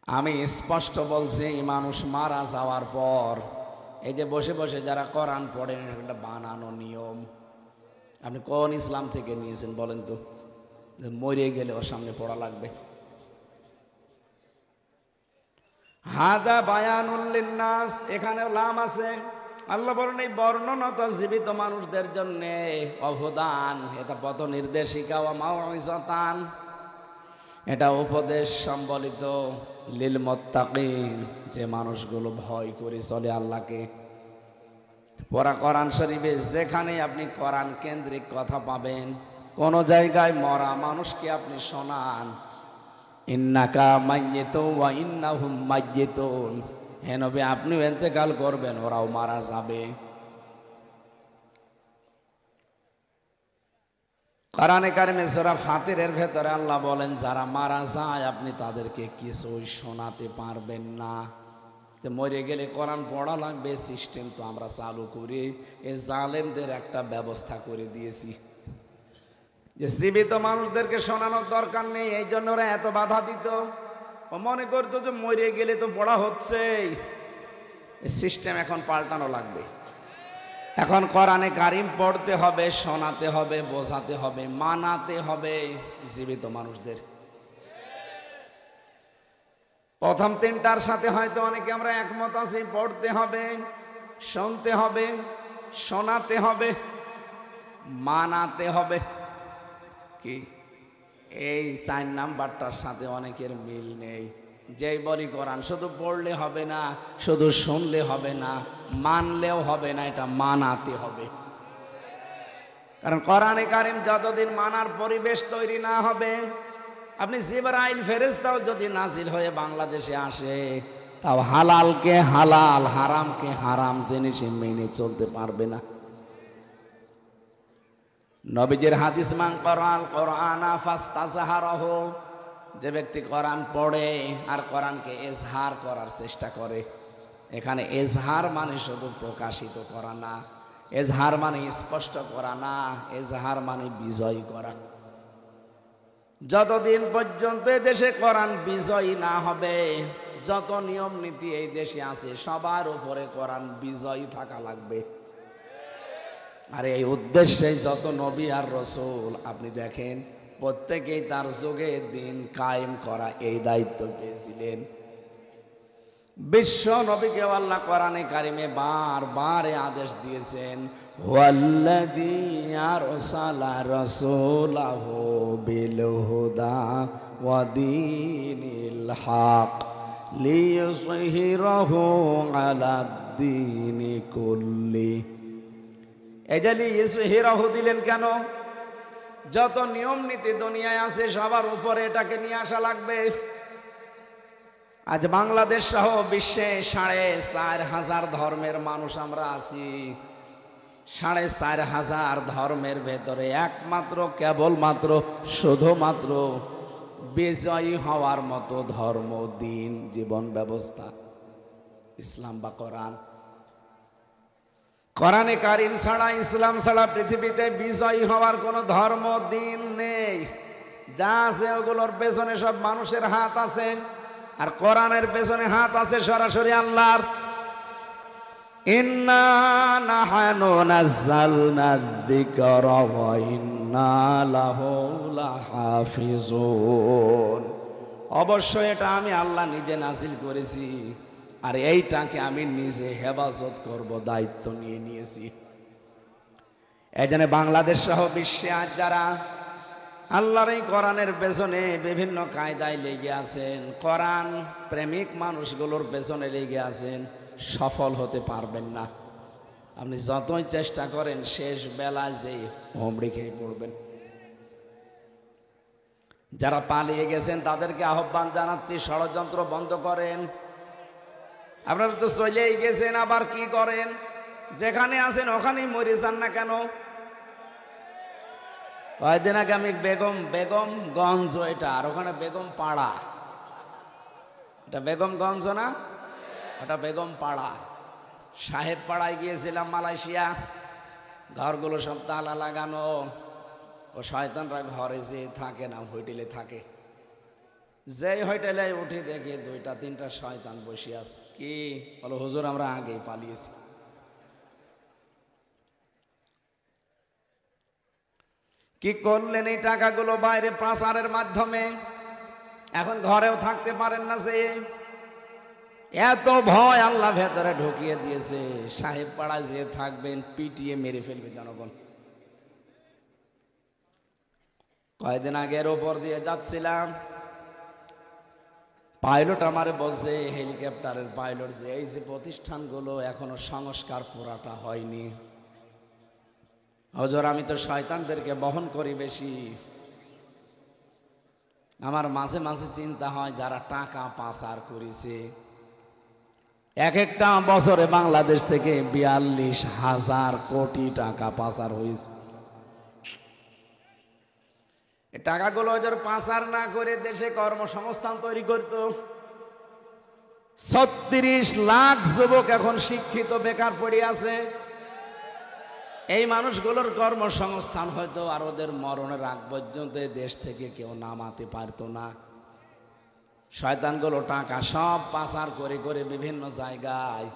আমি স্পষ্ট বলছি, মানুষ মারা যাওয়ার পর এই যে বসে বসে যারা কোরআন পড়েন, এটা বানানো নিয়ম। আপনি কোন ইসলাম থেকে নিয়েছেন বলেন তো, যে মরে গেলে ওর সামনে পড়া লাগবে? হাদা বায়ানুল লিন্নাস, এখানেও লাম আছে। আল্লাহ বলেন এই বর্ণনত জীবিত মানুষদের জন্য অবদান, এটা পথ নির্দেশিকা ও মাউইজাতান, এটা উপদেশ সম্বলিত লিল মুত্তাকিন, যে মানুষগুলো ভয় করে চলে আল্লাহকে। পড়া কোরআন শরীফে যেখানে আপনি কোরআন কেন্দ্রিক কথা পাবেন, কোন জায়গায় মরা মানুষকে আপনি শোনান, ইন্নাকা মাইয়িতুন ওয়া ইন্নাহুম মাইয়িতুন, হে নবী আপনিও ইন্তেকাল করবেন, ওরাও মারা যাবে। কোরআনে কারিমে সূরা ফাতিরের ভেতরে আল্লাহ বলেন যারা মারা যায় আপনি তাদেরকে কিছুই শোনাতে পারবেন না। তো মরে গেলে কোরআন পড়া লাগবে, সিস্টেম তো আমরা চালু করি, এই জালেমদের একটা ব্যবস্থা করে দিয়েছি যে জীবিত মানুষদেরকে শোনানোর দরকার নেই। এই জন্য ওরা এত বাধা দিত, ও মনে করতো যে মরে গেলে তো পড়া হচ্ছে। এই সিস্টেম এখন পাল্টানো লাগবে। এখন কোরআনে কারিম পড়তে হবে, শোনাতে হবে, বোঝাতে হবে, মানাতে হবে জীবিত মানুষদের। প্রথম তিনটার সাথে হয়তো অনেকে আমরা একমত আছি, পড়তে হবে, শুনতে হবে, শোনাতে হবে, মানাতে হবে। কি এই 4 নাম্বারটার সাথে অনেকের মিল নেই। যেই বলি কোরআন শুধু পড়লে হবে না, শুধু শুনলে হবে না, মানলেও হবে না, এটা মানাতে হবে। কারণ কোরআনে কারিম যতদিন মানার পরিবেশ তৈরি না হবে, আপনি জিবরাইল ফেরেশতাও যদি নাজিল হয়ে বাংলাদেশে আসে, তাও হালালকে হালাল, হারামকে হারাম জেনে সে মেনে চলতে পারবে না। নবীজির হাদিস, মান করাল কোরআনা ফাস্তাজহারাহু, যে ব্যক্তি কোরআন পড়ে আর কোরআনকে এজহার করার চেষ্টা করে। এখানে এজহার মানে শুধু প্রকাশিত করা না, এজহার মানে স্পষ্ট করা না, এজহার মানে বিজয় করা। যতদিন পর্যন্ত এই দেশে কোরআন বিজয়ী না হবে, যত নিয়ম নীতি এই দেশে আছে সবার উপরে কোরআন বিজয়ী থাকা লাগবে। আর এই উদ্দেশ্যে যত নবী আর রাসূল আপনি দেখেন, প্রত্যেকেই তার যুগে দিন কায়েম করা এই দায়িত্ব পেয়েছিলেন। বিশ্ব নবীকে আল্লাহ কোরআনে কারিমে বারবার আদেশ দিয়েছেন, ওয়াল্লাযী আরসালা রাসূলাহু বিল হুদা ওয়া দীনিল হক লিইয়ুযহিরাহু আলাদ দীনি কুল্লি। এই যে লিইয়ুযহিরাহু দিলেন কেন? যত নিয়ম নীতি দুনিয়ায় আছে সবার উপরে এটাকে নিয়ে আসা লাগবে। আজ বাংলাদেশ সহ বিশ্বে 4,500 ধর্মের মানুষ আমরা আছি। 4,500 ধর্মের ভেতরে একমাত্র কেবলমাত্র শুধুমাত্র বিজয়ী হওয়ার মতো ধর্ম, দিন, জীবন ব্যবস্থা ইসলাম বা কোরআন। কোরআনে কারিম ছাড়া, ইসলাম ছাড়া পৃথিবীতে বিজয়ী হওয়ার কোনো ধর্ম, দিন নেই। যা আছে ওগুলোর পেছনে সব মানুষের হাত আছে, আর কোরআনের পেছনে হাত আছে সরাসরি আল্লাহর। ইন্না নাহনু নাযালনা যিকরা ওয়া ইন্না লাহু লাহাফিজুন। অবশ্যই এটা আমি আল্লাহ নিজে নাযিল করেছি, আর এইটাকে আমি নিজে হেফাজত করব, দায়িত্ব নিয়ে নিয়েছি। এই জন্য বাংলাদেশ সহ বিশ্বে আজ যারা আল্লাহর এই কোরআনের পেছনে বিভিন্ন কায়দায় লেগে আছেন, কোরআন প্রেমিক মানুষগুলোর পেছনে লেগে আছেন, সফল হতে পারবেন না। আপনি যতই চেষ্টা করেন শেষ বেলায় যে হোমড়ি খেয়ে পড়বেন। যারা পালিয়ে গেছেন তাদেরকে আহ্বান জানাচ্ছি, ষড়যন্ত্র বন্ধ করেন। আপনারা তো চলেই গেছেন, আবার কি করেন? যেখানে আছেন ওখানেই মরে যান না কেন? কয়েকদিন আগে আমি বেগমগঞ্জ, এটা আর ওখানে বেগম পাড়া, এটা বেগমগঞ্জ না, ওটা বেগম পাড়া, সাহেব পাড়ায় গিয়েছিলাম মালয়েশিয়া। ঘরগুলো সব তালা লাগানো, ও শয়তানরা ঘরে যে থাকে না, হোটেলে থাকে। যেই হোটেলে উঠে দেখি দুইটা তিনটা শয়তান বসে আছে। কি বলো হুজুর, আমরা আগেই পালিয়েছি। কি করলেন এই টাকাগুলো? বাইরে পাচারের মাধ্যমে। এখন ঘরেও থাকতে পারেন না, যে এত ভয় আল্লাহ ভেতরে ঢুকিয়ে দিয়েছে। সাহেব পাড়ায় যে থাকবেন, পিটিয়ে মেরে ফেলবে জনগণ। কয়েকদিন আগের ওপর দিয়ে যাচ্ছিলাম, পাইলট আমারে বলছে, হেলিকপ্টারের পাইলট, যে এই যে প্রতিষ্ঠানগুলো এখনো সংস্কার পুরাটা হয়নি। হুজুর, আমি তো শয়তানদেরকে বহন করি বেশি। আমার মাঝে মাঝে চিন্তা হয়, যারা টাকা পাচার করেছে, এক একটা বছরে বাংলাদেশ থেকে 42,000 কোটি টাকা পাচার হয়েছে। এই টাকাগুলো যারা পাচার না করে দেশে কর্মসংস্থান তৈরি করত। 36 লাখ যুবক এখন শিক্ষিত, বেকার পড়ে আছে। এই মানুষগুলোর কর্মসংস্থান হয়তো আর ওদের মরণের আগ পর্যন্ত দেশ থেকে কেউ নামাতে পারতো না। শয়তানগুলো টাকা সব পাচার করে করে বিভিন্ন জায়গায়।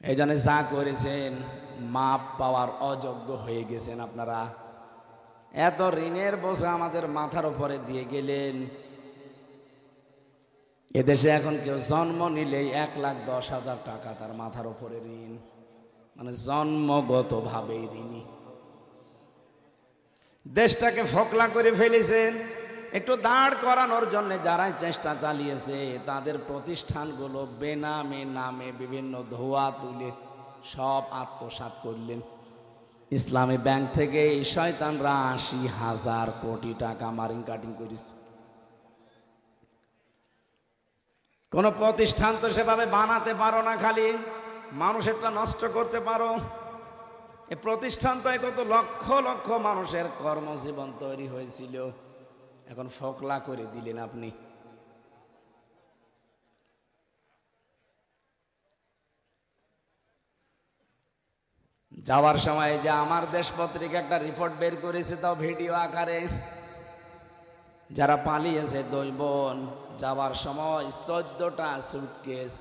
এই জন্য যা করেছেন, মাপ পাওয়ার অযোগ্য হয়ে গেছেন আপনারা। এত ঋণের বোঝা আমাদের মাথার উপরে দিয়ে গেলেন। এদেশে এখন কেউ জন্ম নিলেই 1,10,000 টাকা তার মাথার উপরে ঋণ, মানে জন্মগতভাবেই ঋণী। দেশটাকে ফোকলা করে ফেলেছেন। একটু দাঁড় করানোর জন্য যারাই চেষ্টা চালিয়েছে, তাদের প্রতিষ্ঠানগুলো বেনামে নামে বিভিন্ন ধোয়া তুলে সব আত্মসাৎ করলেন। ইসলামী ব্যাংক থেকে এই শয়তানরা 80,000 কোটি টাকা মারিং কাটিং করেছে। কোন প্রতিষ্ঠান তো সেভাবে বানাতে পারো না, খালি মানুষেরটা নষ্ট করতে পারো। এই প্রতিষ্ঠান তো কত লক্ষ লক্ষ মানুষের কর্মজীবন তৈরি হয়েছিল, এখন ফোকলা করে দিলেন আপনি। যাওয়ার সময় যে আমার দেশ পত্রিকা একটা রিপোর্ট বের করেছে, তাও ভিডিও আকারে, যারা পালিয়েছে 2 বোন, যাওয়ার সময় 14টা সুটকেস,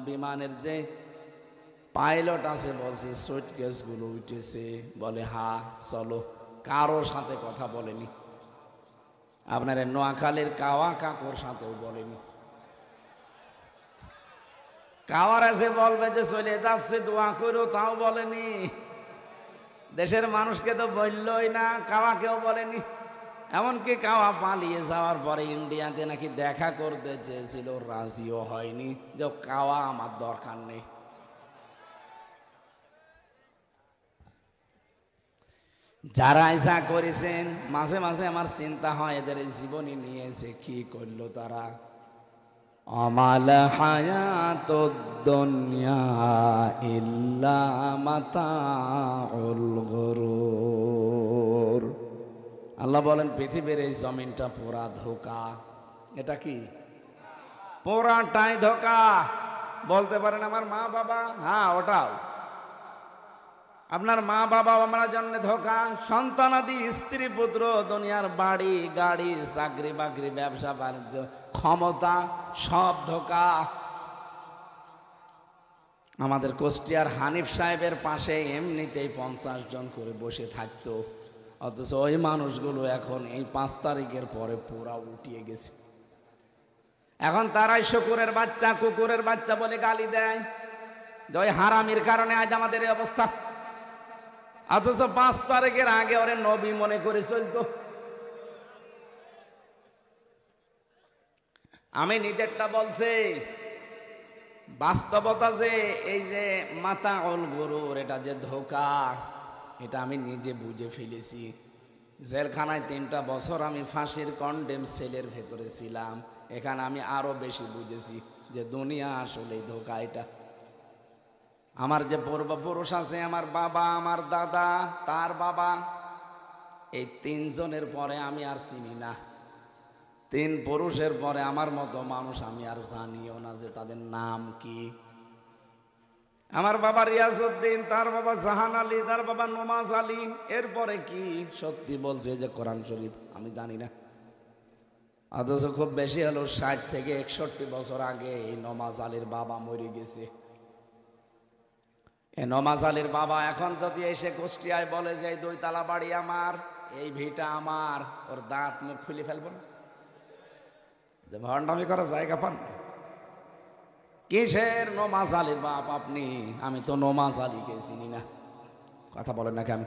বিমানের যে পাইলট আছে বলছে সুটকেস গুলো উঠেছে, বলে হা চলো, কারো সাথে কথা বলেনি। আপনার নোয়াখালীর কাওয়া কাকুর সাথেও বলেনি। কাওয়ার আছে বলবে যে চলে যাচ্ছে দোয়া করো, তাও বলেনি। দেশের মানুষকে তো বললই না, কাওয়াকেও বলেনি। এমনকি কাওয়া পালিয়ে যাওয়ার পরে ইন্ডিয়াতে নাকি দেখা করতে চেয়েছিল, রাজিও হয়নি, যে কাওয়া আমার দরকার নেই। যারা যা করেছেন, মাঝে মাঝে আমার চিন্তা হয় এদের জীবনী নিয়েছে কি করলো তারা। আমাল হায়াতুদ দুনিয়া ইল্লা মাতাউল গুরুর। আল্লাহ বলেন পৃথিবীর এই জমিনটা পুরা ধোঁকা। এটা কি? পুরাটাই ধোঁকা। বলতে পারেন আমার মা বাবা, হ্যাঁ ওটাও। আপনার মা বাবা আমার জন্য ধোঁকা, সন্তানাদি, স্ত্রী পুত্র, দুনিয়ার বাড়ি গাড়ি, চাকরি বাকরি, ব্যবসা বাণিজ্য, ক্ষমতা, সব ধোঁকা। আমাদের কুষ্টিয়ার হানিফ সাহেবের পাশে এমনিতেই 50 জন করে বসে থাকতো, অথচ ওই মানুষগুলো এখন এই 5 তারিখের পরে পুরা উঠিয়ে গেছে। এখন তারাই শুকুরের বাচ্চা, কুকুরের বাচ্চা বলে গালি দেয়। ওই হারামির কারণে আজ আমাদের এই অবস্থা। অথচ 5 তারিখের আগে ওরে নবী মনে করে চলতো। আমি নিজেরটা বলছি, বাস্তবতা যে এই যে মাতাউল গুরুর, এটা যে ধোঁকা, এটা আমি নিজে বুঝে ফেলেছি। জেলখানায় 3টা বছর আমি ফাঁসির কন্ডেম সেলের ভেতরে ছিলাম, এখানে আমি আরো বেশি বুঝেছি যে দুনিয়া আসলে ধোঁকা। এটা আমার যে পূর্বপুরুষ আছে, আমার বাবা, আমার দাদা, তার বাবা, এই 3 জনের পরে আমি আর চিনি না। 3 পুরুষের পরে আমার মতো মানুষ আমি আর জানিও না যে তাদের নাম কি। আমার বাবা রিয়াজউদ্দিন, তার বাবা জাহান আলী, তার বাবা নমাজ আলী। এরপরে কি সত্যি বলছে যে কোরআন শরীফ? আমি জানি না। অথচ খুব বেশি হলো 60 থেকে 61 বছর আগে এই নমাজ আলীর বাবা মরে গেছে। এই নমাজ আলীর বাবা এখন যদি এসে কুষ্টিয়ায় বলে যে এই 2 তলা বাড়ি আমার, এই ভিটা আমার, ওর দাঁত মুখ খুলে ফেলবো না? যে ভণ্ডামি করার জায়গা পান না। কিসের নমাজ আলীর বাপ আপনি? আমি তো নমাজ আলীকে চিনি না। কথা বলেন না কেন?